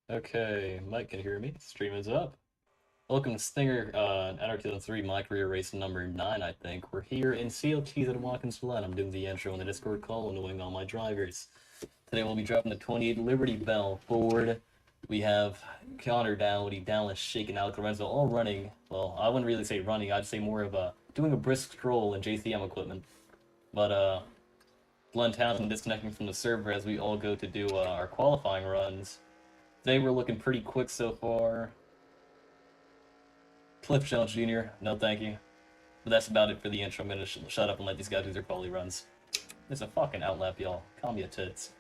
Okay, Mike can hear me. Stream is up. Welcome to Stinger NR2003, my career race number 9, I think. We're here in CLTs at Watkinsville, and I'm doing the intro in the Discord call, annoying all my drivers. Today we'll be dropping the 28 Liberty Bell forward. We have Connor Dowdy, Dallas, Shake, and Alec Lorenzo all running. Well, I wouldn't really say running, I'd say more of doing a brisk stroll in JCM equipment. But Glenn Townsend disconnecting from the server as we all go to do our qualifying runs. Today we're looking pretty quick so far. Cliff Jones Jr., no thank you. But that's about it for the intro. I'm gonna shut up and let these guys do their quality runs. It's a fucking outlap, y'all. Call me a tits.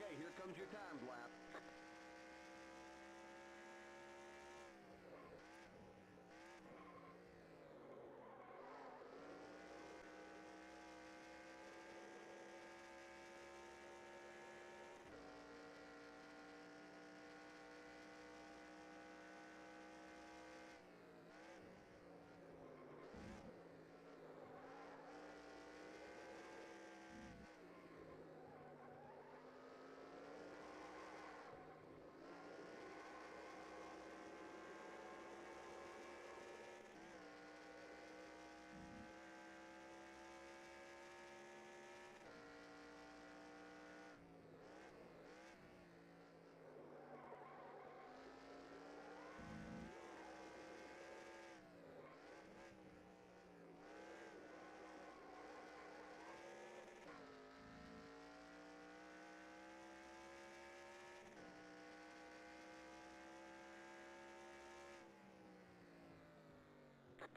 Okay, here comes your time lap.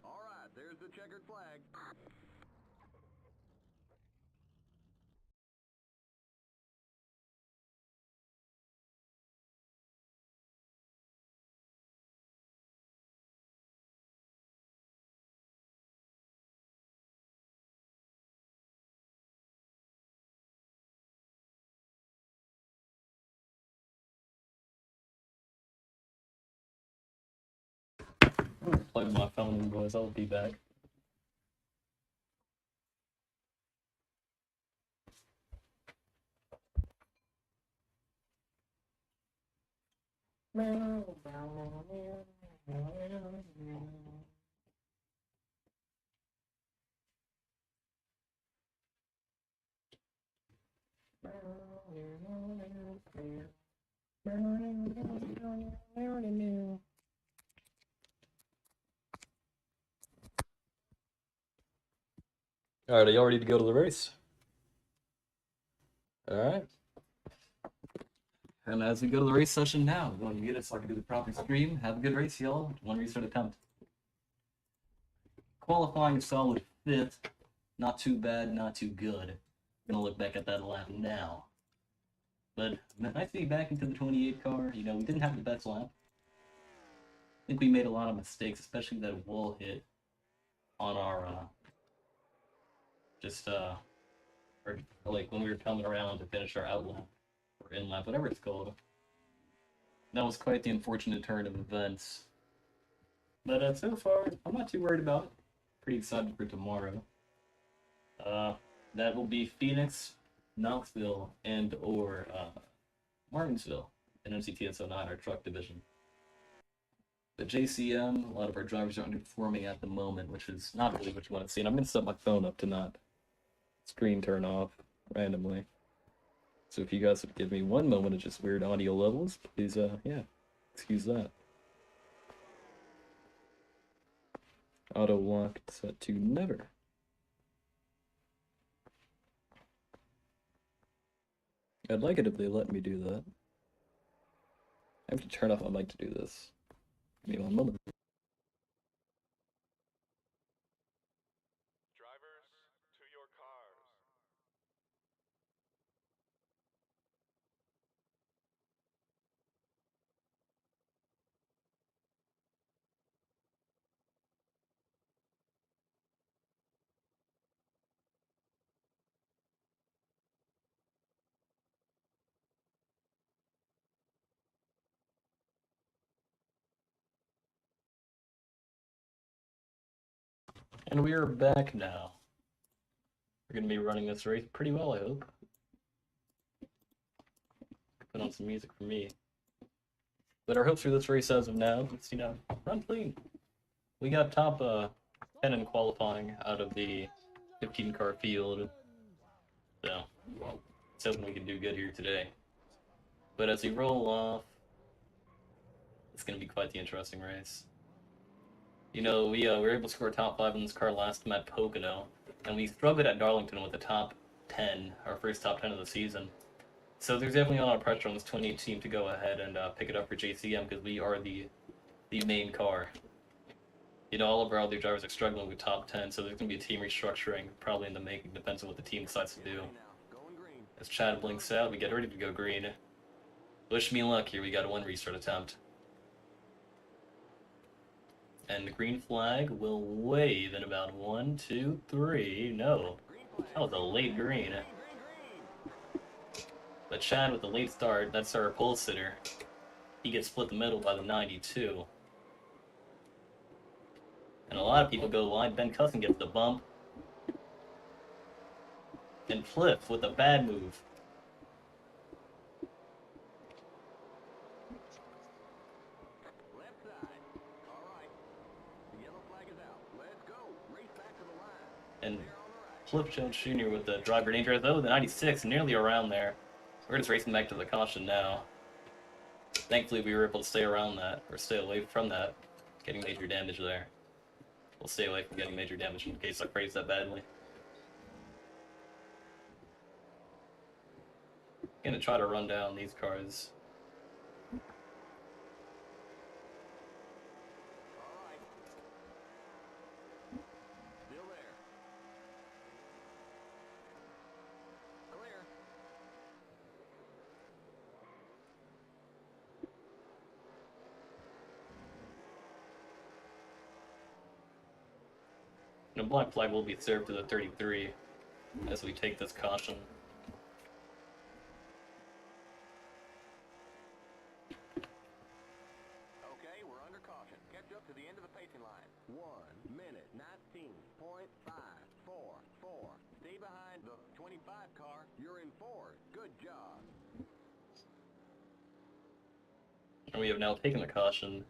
All right, there's the checkered flag. Plug my phone in, boys. I'll be back. Alright, are y'all ready to go to the race? Alright. And as we go to the race session now, I'm going to get it so I can do the proper stream. Have a good race, y'all. One restart attempt. Qualifying solid 5th. Not too bad, not too good. Gonna look back at that lap now. But nice to be back into the 28 car. You know, we didn't have the best lap. I think we made a lot of mistakes, especially that wall hit on our or like when we were coming around to finish our out lap or in lap, whatever it's called. That was quite the unfortunate turn of events. But so far, I'm not too worried about it. Pretty excited for tomorrow. That will be Phoenix, Knoxville, and or Martinsville in MCTS09, our truck division. But JCM, a lot of our drivers are underperforming at the moment, which is not really what you want to see. And I'm going to set my phone up to not screen turn off randomly. So if you guys would give me one moment of just weird audio levels, please, yeah, excuse that. Auto lock set to never. I'd like it if they let me do that. I have to turn off my mic to do this. Give me one moment. Drivers, to your cars. And we are back now. We're going to be running this race pretty well, I hope. Put on some music for me. But our hopes for this race as of now is, run clean. We got top 10 in qualifying out of the 15-car field. So, let's hope we can do good here today. But as we roll off, it's going to be quite the interesting race. We were able to score top 5 in this car last time at Pocono, and we struggled at Darlington with the top 10, our first top 10 of the season. So there's definitely a lot of pressure on this 28 team to go ahead and pick it up for JCM because we are the main car. All of our other drivers are struggling with top 10, so there's going to be a team restructuring probably in the making, depends on what the team decides to do. As Chad blinks out, we get ready to go green. Wish me luck here, we got one restart attempt. And the green flag will wave in about 1, 2, 3. No, that was a late green. But Chad with the late start, that's our pole sitter. He gets split the middle by the 92. And a lot of people go wide. Ben Cusson gets the bump. And Cliff with a bad move. Left side. All right. The yellow flag is out. Let's go. Race back to the line. And There on the right. Cliff Jones Jr. with the driver danger. Though the 96, nearly around there. We're just racing back to the caution now. Thankfully, we were able to stay around that, or stay away from that, getting major damage there. We'll stay away from getting major damage in case I phrase that badly. Gonna try to run down these cars. All right. Still there. Clear. And a black flag will be served to the 33 as we take this caution. Okay, we're under caution. Catch up to the end of the pacing line. 1 minute, 19.544. Stay behind the 25 car. You're in fourth. Good job. And we have now taken the caution.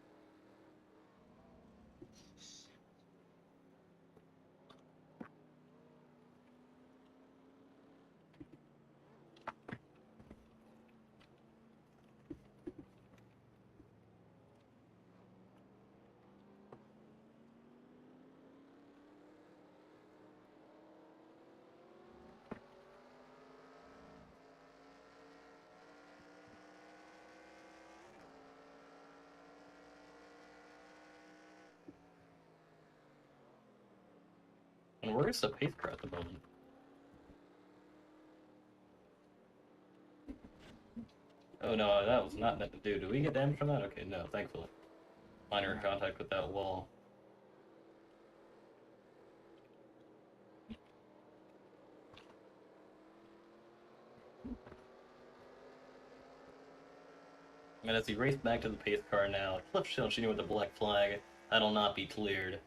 And where is the pace car at the moment? Oh no, that was not meant to do. Did we get damage from that? Okay, no, thankfully. Minor contact with that wall. And as he raced back to the pace car now, Cliff Jones Jr. with the black flag, that'll not be cleared.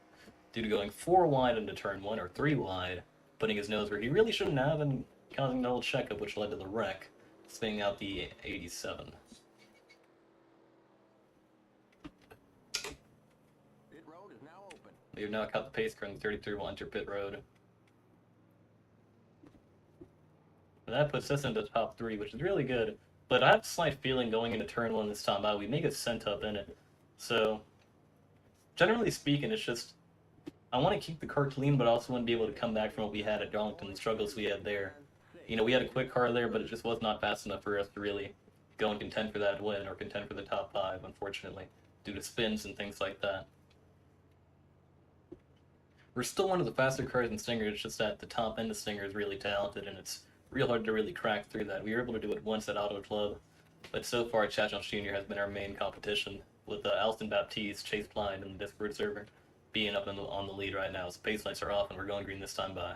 Due to going 4 wide into turn 1, or 3 wide, putting his nose where he really shouldn't have and causing the whole checkup, which led to the wreck, spinning out the 87. Pit road is now open. We have now caught the pace car and the 33 will enter pit road. And that puts us into top 3, which is really good. But I have a slight feeling going into turn 1 this time out, we may get sent up in it. So, generally speaking, it's just, I want to keep the car clean, but I also want to be able to come back from what we had at Darlington, the struggles we had there. You know, we had a quick car there, but it just was not fast enough for us to really go and contend for that win or contend for the top 5, unfortunately, due to spins and things like that. We're still one of the faster cars in Stinger, it's just that the top end of Stinger is really talented, and it's real hard to really crack through that. We were able to do it once at Auto Club, but so far Chad Jones Jr. has been our main competition, with Alston Baptiste, Chase Blind, and the Discord server being up on the lead right now. So pace lights are off, and we're going green this time by.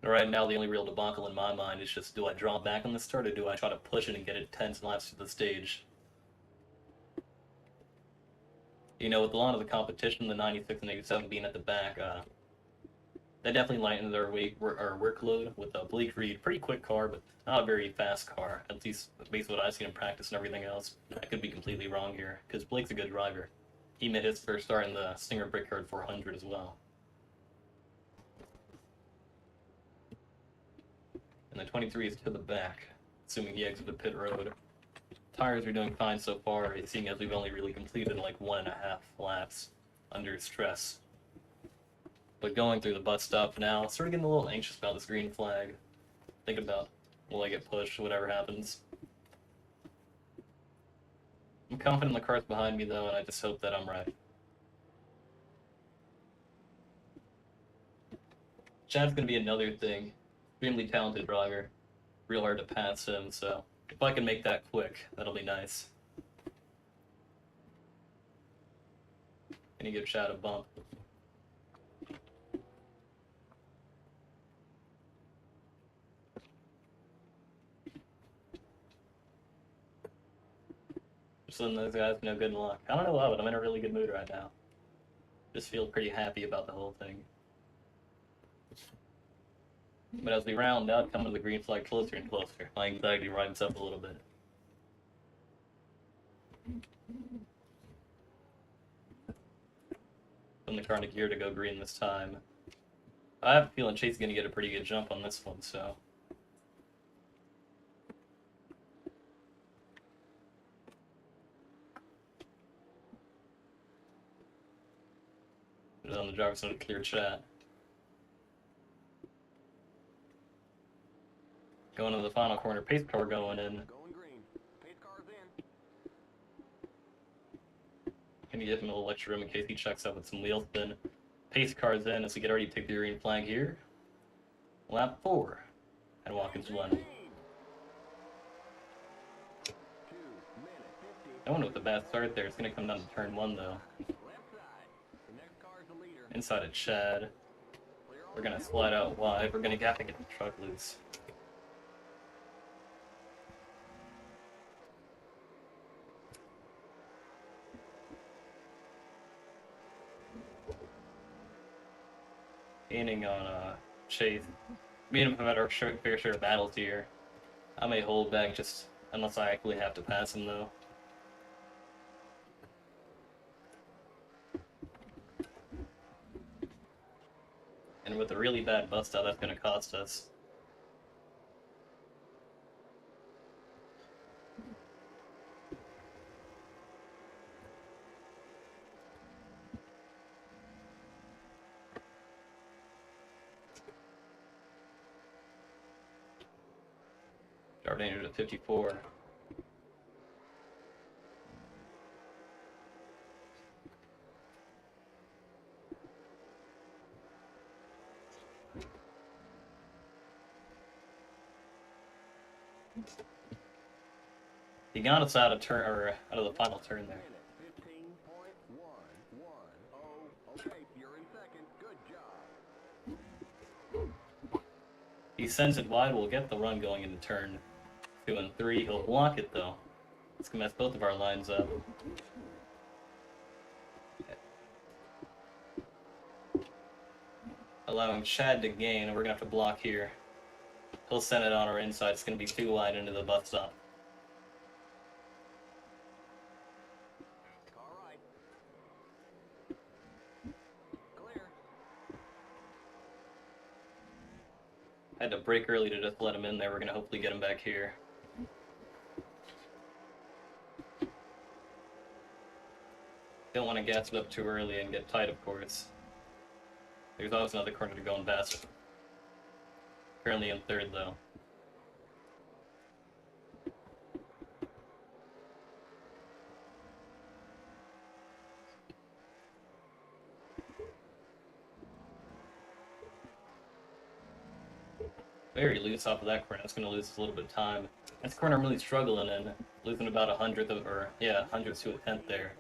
Right now, the only real debacle in my mind is just, do I draw back on the start, or do I try to push it and get it 10 laps to the stage? You know, with a lot of the competition, the 96 and 87 being at the back, that definitely lightened our workload with a Bleak Reed. Pretty quick car, but not a very fast car, at least based on what I've seen in practice and everything else. I could be completely wrong here, because Blake's a good driver. He made his first start in the Stinger Brickyard 400 as well. And the 23 is to the back, assuming he exited pit road. Tires are doing fine so far, seeing as we've only really completed like 1.5 laps under stress. But going through the bus stop now, sort of getting a little anxious about this green flag. Think about, will I get pushed, whatever happens. I'm confident in the cars behind me though, and I just hope that I'm right. Chad's gonna be another thing. Extremely talented driver. Real hard to pass him, so if I can make that quick, that'll be nice. Can you give Chad a bump? Just letting those guys know good luck. I don't know why, but I'm in a really good mood right now. Just feel pretty happy about the whole thing. But as we round out, coming to the green flag closer and closer, my anxiety rises up a little bit. Putting the car into gear to go green this time. I have a feeling Chase is going to get a pretty good jump on this one, so. Put it on the driver's side to clear Chad. Going to the final corner, pace car going in. Going green. Pace car's in. Can you give him a little extra room in case he checks up with some wheel spin? Pace car's in as we get ready to take the green flag here. Lap 4 at Watkins Glen. No one with a bad start there. It's going to come down to turn 1 though. Left side. The next car's the leader. Inside of Chad. We're going to slide out wide. We're going to have to get the truck loose. Gaining on Chase. Me and him have had our fair share of battles here. I may hold back just unless I actually have to pass him though. And with a really bad bust out, that's going to cost us. Driver danger to 54. He got us out of the final turn there. 15.110. Okay, you're in second. Good job. He sends it wide. We'll get the run going into turn 2 and 3. He'll block it though. It's gonna mess both of our lines up. Allowing Chad to gain, and we're gonna have to block here. He'll send it on our inside. It's gonna be too wide into the bus stop. All right. Clear. Had to brake early to just let him in there. We're gonna hopefully get him back here. Don't want to gas it up too early and get tight, of course. There's always another corner to go and pass it. Currently in third, though. Very loose off of that corner. That's going to lose us a little bit of time. That's the corner I'm really struggling in. Losing about a hundredth of, or yeah, hundredth to a tenth there.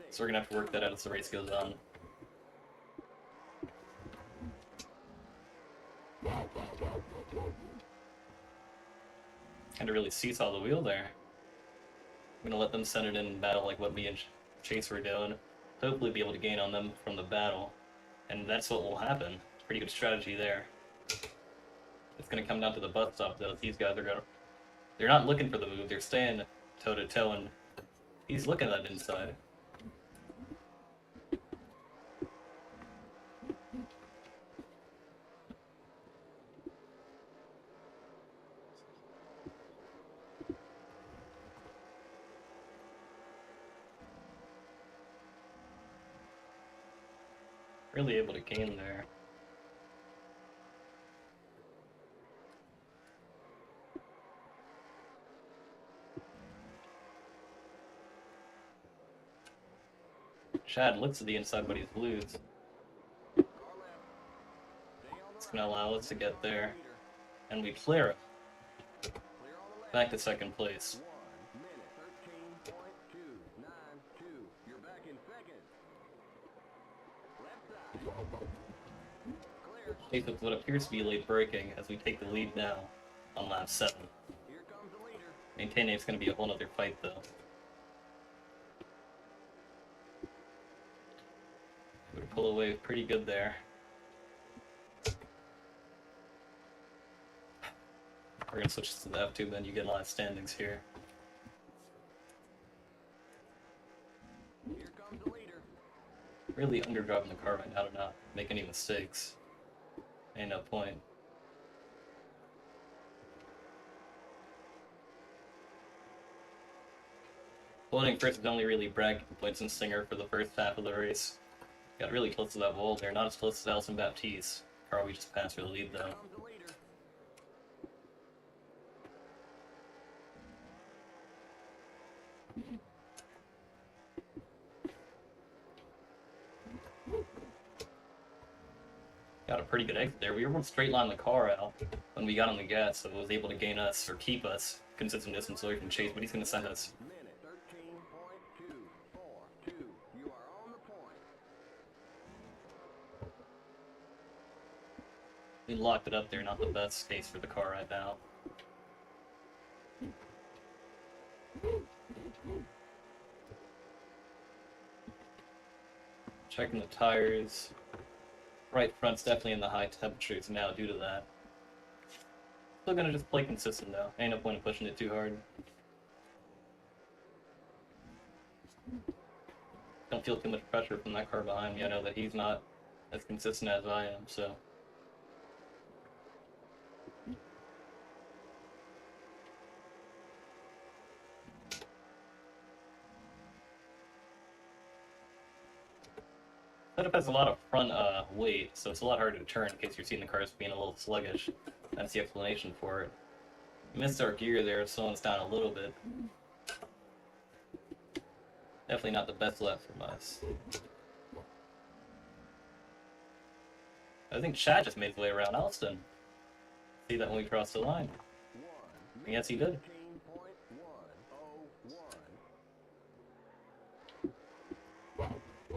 So we're going to have to work that out as the race goes on. Kind of really seesaw the wheel there. I'm going to let them send it in battle like what me and Chase were doing. Hopefully be able to gain on them from the battle. And that's what will happen. Pretty good strategy there. It's going to come down to the butt stop, though. These guys are going to... They're not looking for the move. They're staying toe-to-toe, and he's looking at that inside. Really able to gain there. Chad looks at the inside, but he's blues. It's going to allow us to get there. And we clear it. Back to second place. 1 minute, 13.292. You're back in second. Left side. Clear. Chase with what appears to be late braking as we take the lead now on lap 7. Here comes the leader. Maintaining it's going to be a whole other fight, though. Would pull away pretty good there. We're going to switch to the F2, then you get a lot of standings here. Here comes the leader. Really underdriving the car right now to not make any mistakes. Ain't no point. Holding first is only really bragging points and Singer for the first half of the race. Got really close to that wall there, not as close as Alison Baptiste. Car we just passed for the lead though. Comes the leader. Got a pretty good exit there. We were able to straight line the car out when we got on the gas, so it was able to gain us or keep us consistent distance away from Chase, but he's going to send us. Minute, 13.242. You are on the point. We locked it up there, not the best case for the car right now. Checking the tires. Right front's definitely in the high temperatures now due to that. Still gonna just play consistent though. Ain't no point in pushing it too hard. Don't feel too much pressure from that car behind me. I know that he's not as consistent as I am, so. Setup has a lot of front weight, so it's a lot harder to turn in case you're seeing the cars being a little sluggish. That's the explanation for it. Missed our gear there, slowing us down a little bit. Definitely not the best left from us. I think Chad just made his way around Alston. See that when we crossed the line. Yes, he did.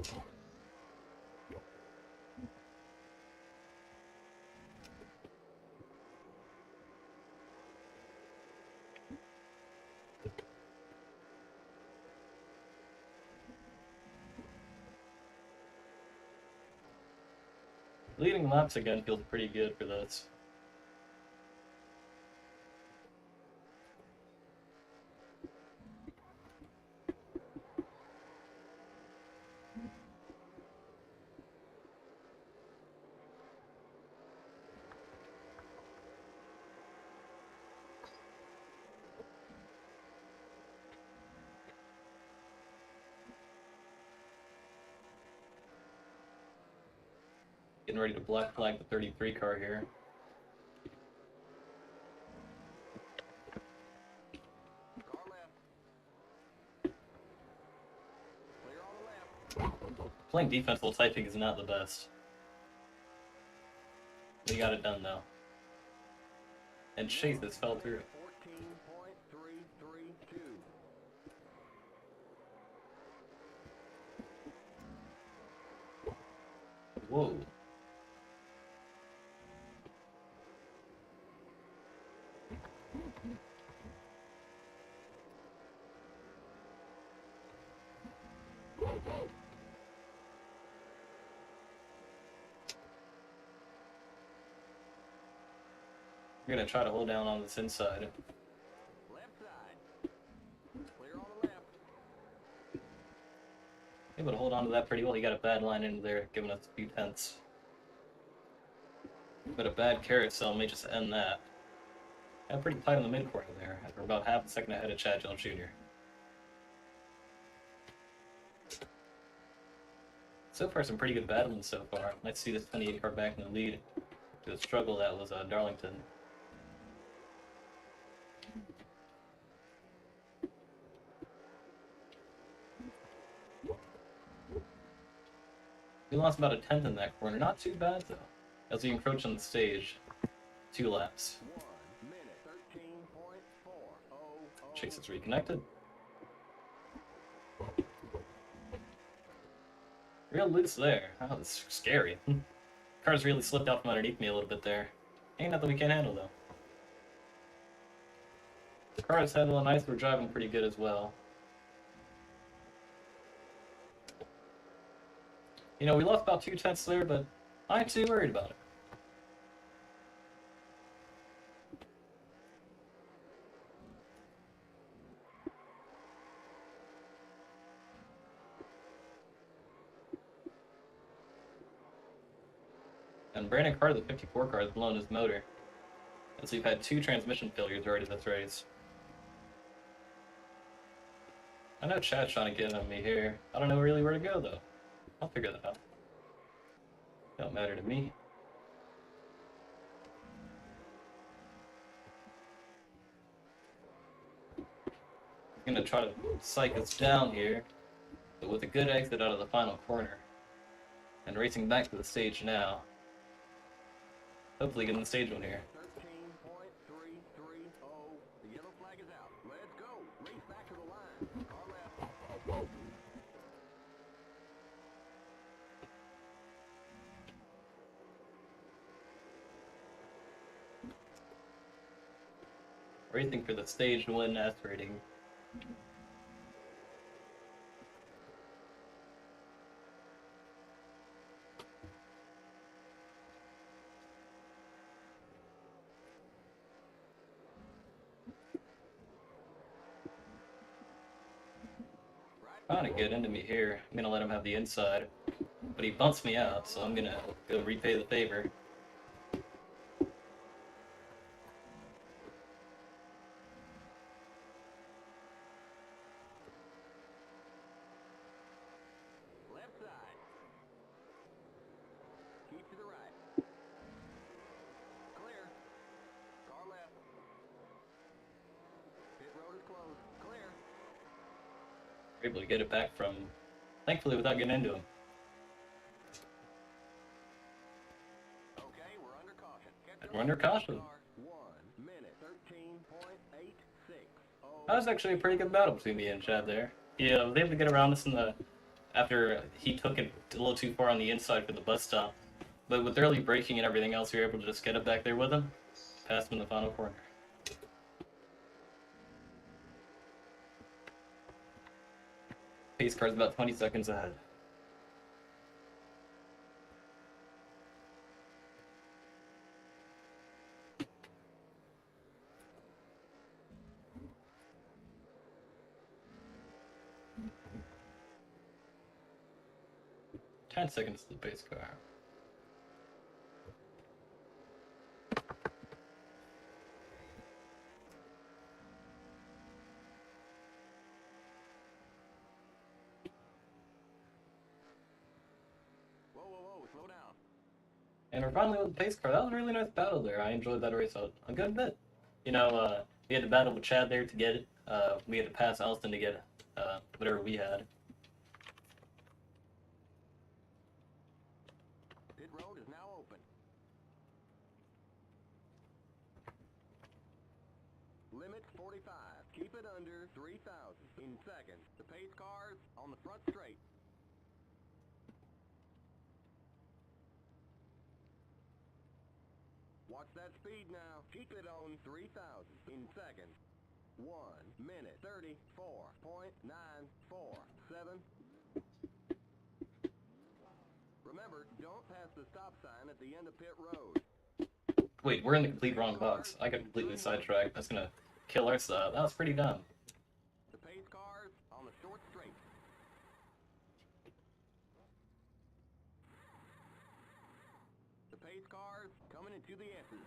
13.101. Leading laps again feels pretty good for this. Getting ready to black flag the 33 car here. Playing defense while typing is not the best. We got it done though. And Chase this fell through. 14.332. Whoa. We're gonna try to hold down on this inside. Left side. Clear on the left. Able to hold on to that pretty well. He got a bad line into there, giving us a few tenths. But a bad carousel may just end that. Got pretty tight on the mid corner there. We're about half a second ahead of Chad Jones Jr. So far, some pretty good battling so far. Let's see this 28 car back in the lead. To the struggle that was Darlington. We lost about a tenth in that corner. Not too bad though. As we encroach on the stage, 2 laps. 1 minute. 13.400. Chase is reconnected. Real loose there. Oh, that's scary. Car's really slipped out from underneath me a little bit there. Ain't nothing we can't handle though. The car is handling nice. We're driving pretty good as well. You know, we lost about 2 tenths there, but I ain't too worried about it. And Brandon Carter, the 54 car, has blown his motor. And so we've had 2 transmission failures already this race. I know Chad's trying to get on me here. I don't know really where to go though. I'll figure that out. Don't matter to me. I'm gonna try to psych us down here, but with a good exit out of the final corner. And racing back to the stage now. Hopefully getting the stage one here. 13.330. The yellow flag is out. Let's go. Race back to the line. Car left. Racing for the stage win S rating. Trying to get into me here. I'm gonna let him have the inside, but he bumps me out, so I'm gonna go repay the favor. Left side. Keep to the right. Clear. Car left. Pit road is closed. Clear. We're able to get it back from, thankfully, without getting into him. Okay, we're under caution. And we're under caution. 1 minute. 13.860. That was actually a pretty good battle between me and Chad there. Yeah, I was able to get around us in the after he took it a little too far on the inside for the bus stop. But with early braking and everything else, we were able to just get it back there with him, past him in the final corner. Pace car's about 20 seconds ahead. Ten seconds to the pace car. Whoa, slow down. And we're finally with the pace car. That was a really nice battle there. I enjoyed that race a good bit. You know, we had to battle with Chad there to get it. We had to pass Alston to get whatever we had. minutes 45. Keep it under 3,000 in seconds. The pace cars on the front straight. Watch that speed now. Keep it on 3,000 in seconds. 1 minute 34.947. Remember, don't pass the stop sign at the end of pit road. Wait, we're in the complete wrong box. I got completely sidetracked. That's gonna kill our stop. That was pretty dumb. The pace cars on the short straight. The pace cars coming into the S's.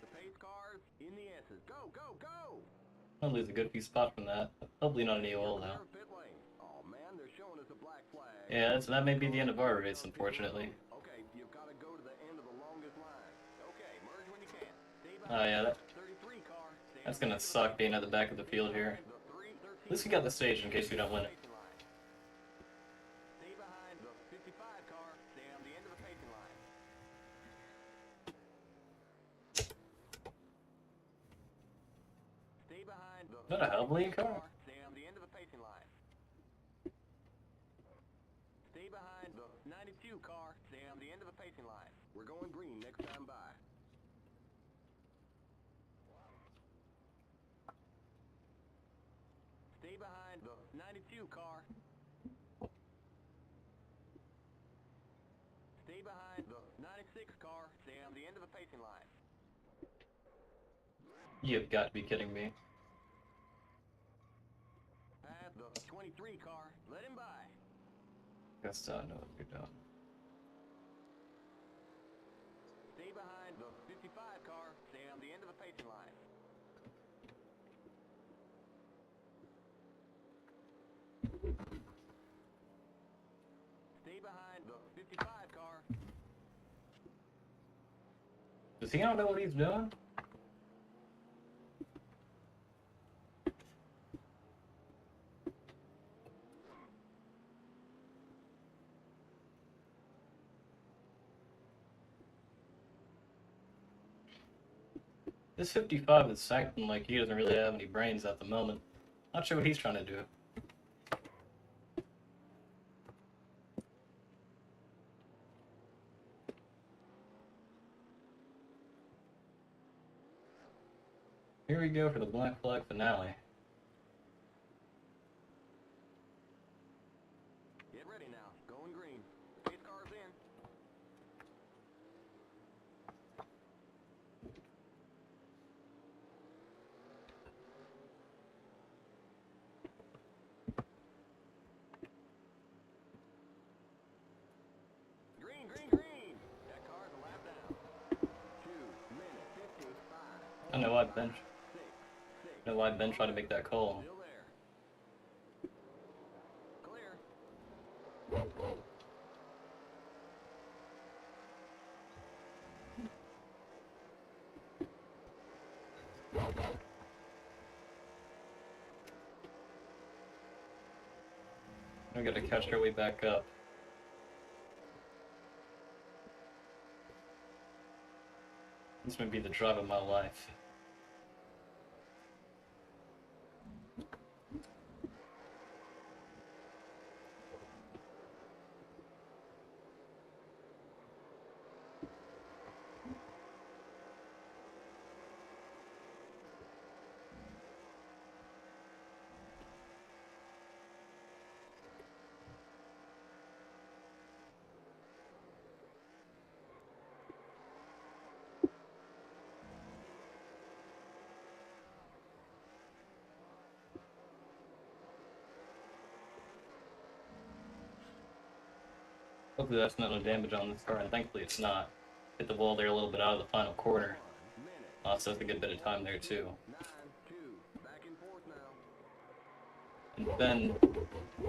The pace cars in the S's. Go, go, go! I'm gonna lose a good few spots from that. Hopefully not any oil now. Pit lane. Oh man, they're showing us a black flag. Yeah, so that may be the end of our race, unfortunately. Okay, you've got to go to the end of the longest line. Okay, merge when you can. Stay Oh yeah, behind the 33 car. that's gonna suck being at the back of the field here. At least we got the stage in case we don't win it. Stay behind the 55 car. Stay on the end of the pacing line. Stay behind the Is that a Hellblade car? Stay on the end of the pacing line. Stay behind the 92 car. Stay on the end of the pacing line. We're going green next time by. Stay behind the 92 car. Stay behind the 96 car. Stay on the end of the pacing line. You've got to be kidding me. Pass the 23 car. Let him by. Guess I know what you're doing. Stay behind the 55 car. Stay on the end of the pacing line. Stay behind the 55 car. Does he not know what he's doing? This 55 is acting like he doesn't really have any brains at the moment. Not sure what he's trying to do. Here we go for the Black Flag finale. Get ready now. Going green. Pace car's in. Green, green, green. That car's a lap down. 2 minutes 55. I know I've been trying to make that call. Still there. Clear. We gotta catch our way back up. This may be the drive of my life. Hopefully that's not no damage on this car, and thankfully it's not. Hit the wall there a little bit out of the final corner. So that's a good bit of time there too. 9-2. Back and forth now. And Ben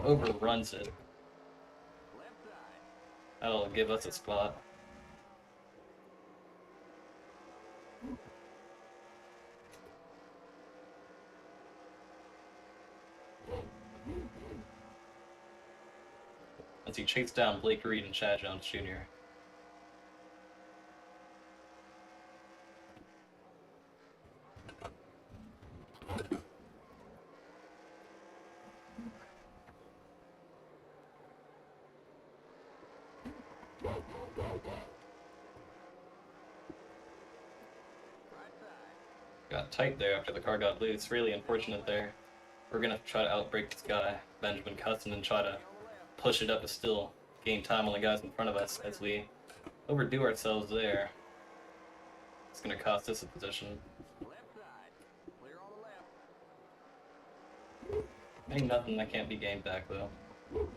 overruns it. Left side. That'll give us a spot. As he chased down Blake Reed and Chad Jones Jr. Got tight there after the car got loose. Really unfortunate there. We're gonna try to outbrake this guy, Benjamin Custom, and try to push it up to still gain time on the guys in front of us as we overdo ourselves there. It's gonna cost us a position. Ain't nothing that can't be gained back though. 1:13.106.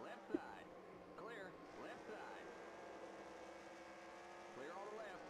Left side. Clear. Left side. Clear on the left.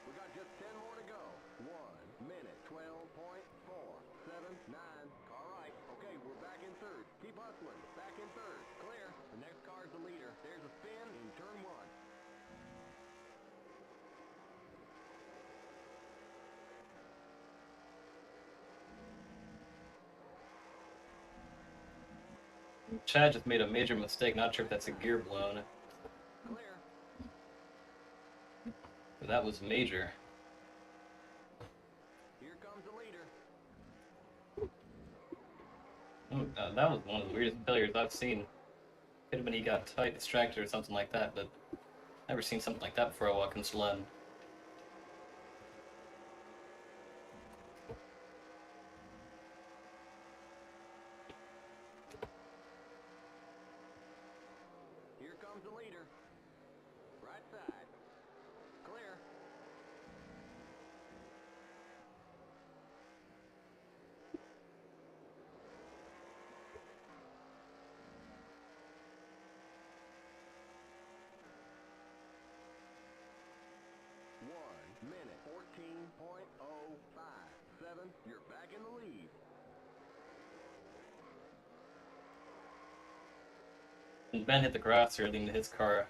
We got just 10 more to go. 1:12.479. All right. Okay, we're back in third. Keep hustling. Back in third. Clear. The next car's the leader. There's a spin in turn one. Chad just made a major mistake. Not sure if that's a gear blown. Clear. But that was major. Here comes the leader. That was one of the weirdest failures I've seen. Could have been he got tight, distracted, or something like that, but never seen something like that before I walk in sled. Here comes the leader. Right side. Clear. Minute 14.057. You're back in the lead. And Ben hit the grass here, leading to his car.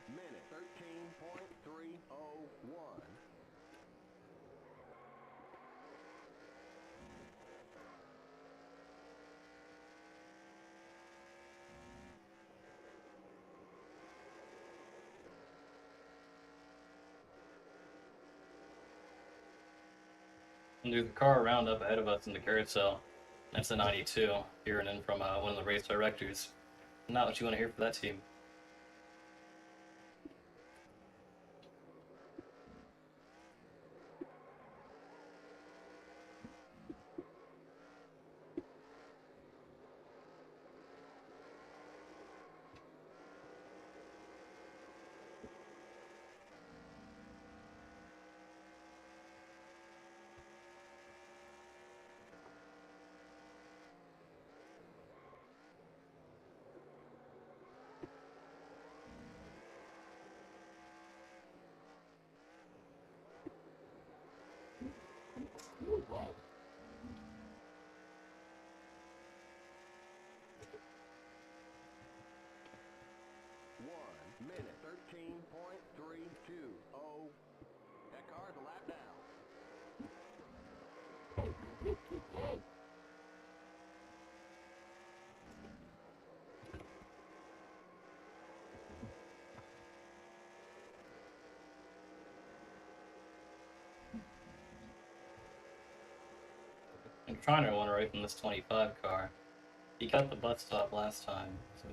Minute 13.301. And there's a car around up ahead of us in the carousel. That's the 92, hearing in from one of the race directors. Not what you want to hear for that team. 1:13.320. That car's a lap down. I'm trying to run away from this 25 car. He cut the bus stop last time, so.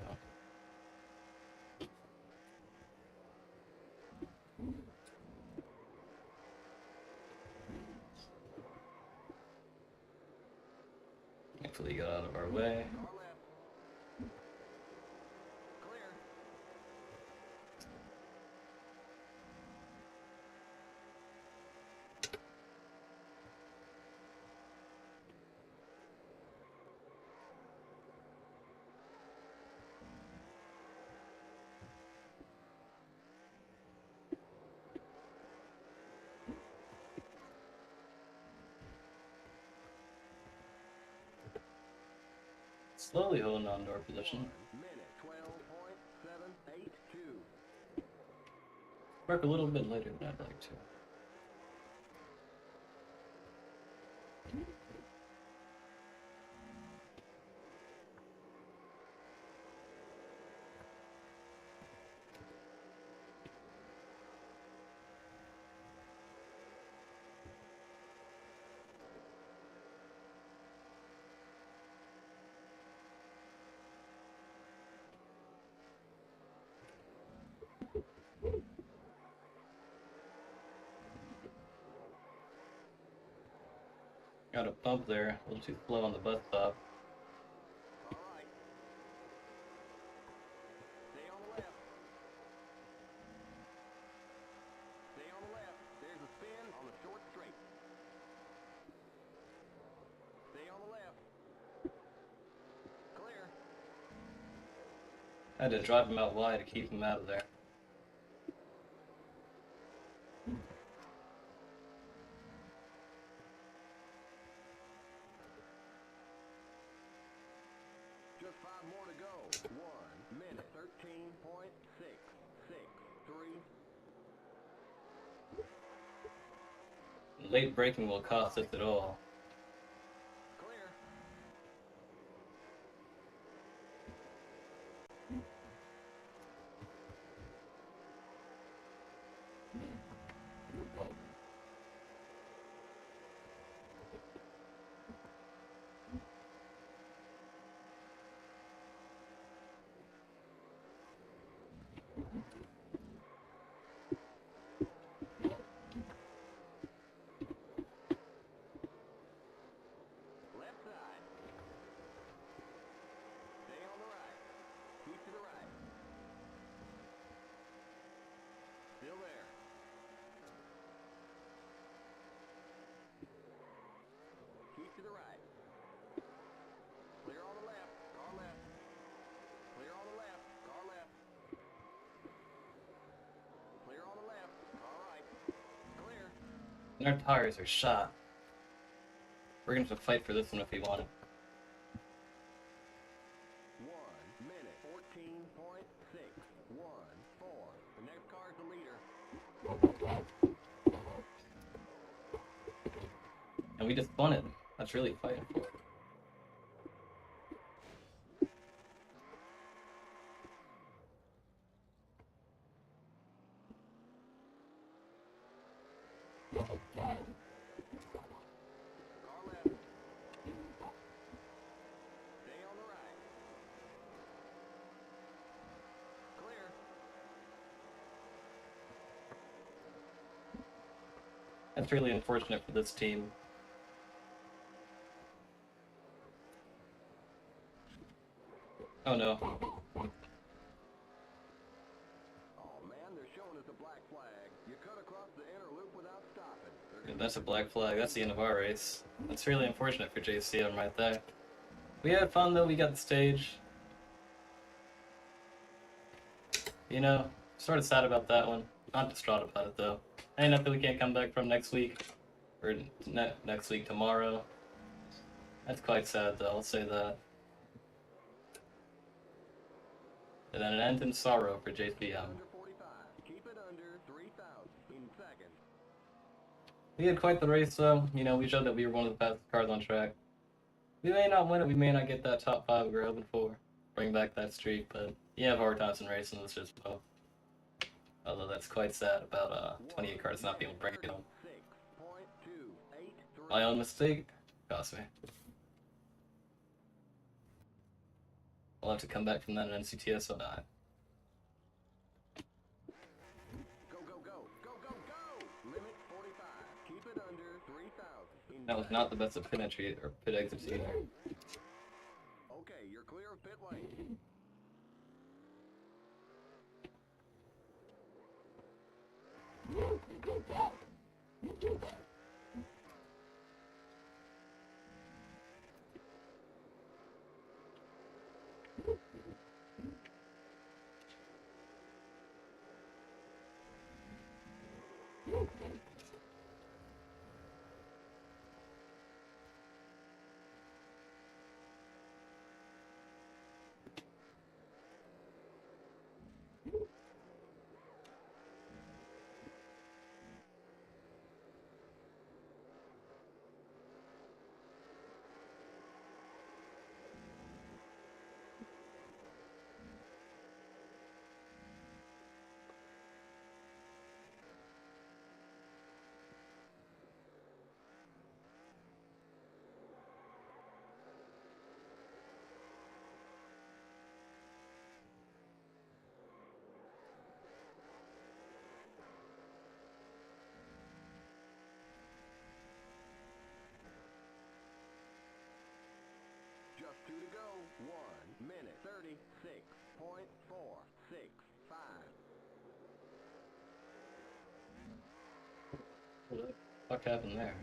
Hopefully he got out of our way. Car left. Clear. Slowly holding on to our position. 1:12.782. Work a little bit later than I'd like to. Got a bump there, a little too slow on the bus stop. All right. Stay on the left. Stay on the left. There's a spin on the short straight. Stay on the left. Clear. I had to drive him out wide to keep him out of there. Just 5 more to go. 1:13.663. Late braking will cost us it all. Clear. Left side. Stay on the right. Keep to the right. Still there. Keep to the right. Clear on the left. Car left. Clear on the left. Car left. Clear on the left. Car right. Clear. And our tires are shot. We're gonna have to fight for this one if we want it. 1:14.614. The next car's the leader. And we just spun it. That's really fighting for it. Car left. Stay on the right. Clear. That's really unfortunate for this team. Oh no. Oh man, they're showing us a black flag. You cut across the inner loop without stopping. Yeah, that's a black flag. That's the end of our race. That's really unfortunate for JCM right there. We had fun though, we got the stage. You know, sort of sad about that one. Not distraught about it though. Ain't nothing we can't come back from next week. or next week tomorrow. That's quite sad, though. I'll say that. And then an end in sorrow for JPM. Under 45. Keep it under 3,000 in seconds. We had quite the race, though. You know, we showed that we were one of the fastest cars on track. We may not win it, we may not get that top 5 we were hoping for. Bring back that streak, but you have hard times in racing, that's just both. Although that's quite sad about 28 cars not being able to bring it home. 6.283. My own mistake cost me. I'll have to come back from that in NCTS 09. Go, go, go, go, go, go! Limit 45. Keep it under 3,000. That was not the best of pit entry or pit exits either. Okay, you're clear of pit lane. Just 2 to go. 1 minute 36.465. What the fuck happened there?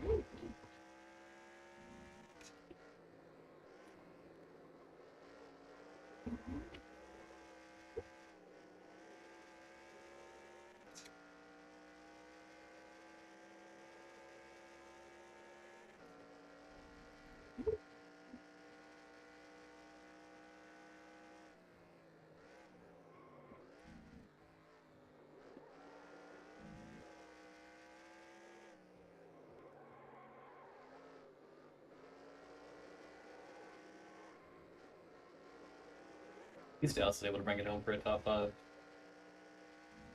He's also able to bring it home for a top 5.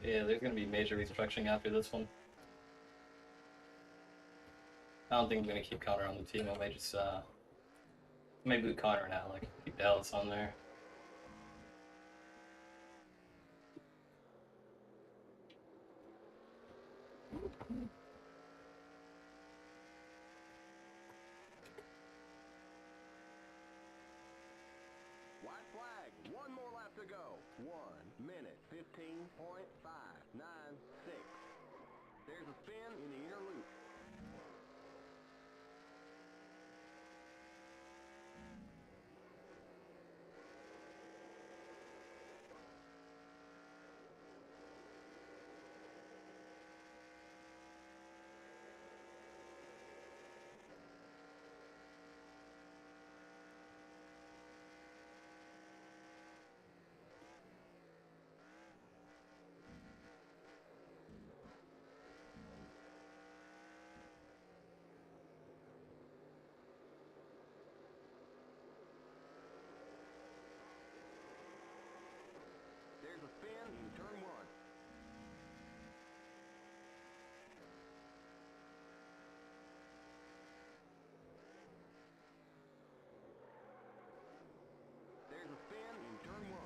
Yeah, there's gonna be major restructuring after this one. I don't think I'm gonna keep Connor on the team. I may just may boot Connor and Alec. Keep Dallas on there. White flag. 1 more lap to go. 1 minute 15.596. There's a spin in the inner loop. There's a spin in turn 1. There's a spin in turn 1.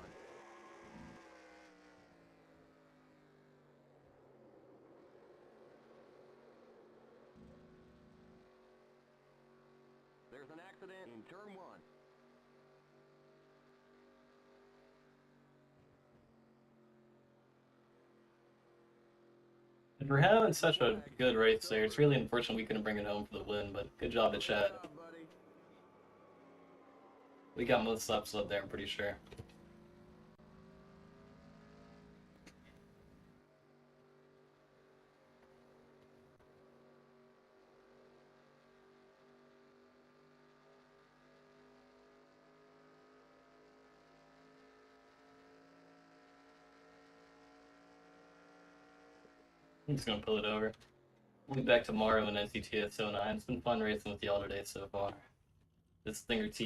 There's an accident in turn 1. And for having such a good race there, it's really unfortunate we couldn't bring it home for the win, but good job to Chad. Good job, buddy. We got most laps left there, I'm pretty sure. I'm just gonna pull it over. We'll be back tomorrow in NCTS 09. It's been fun racing with y'all today so far. This Stinger T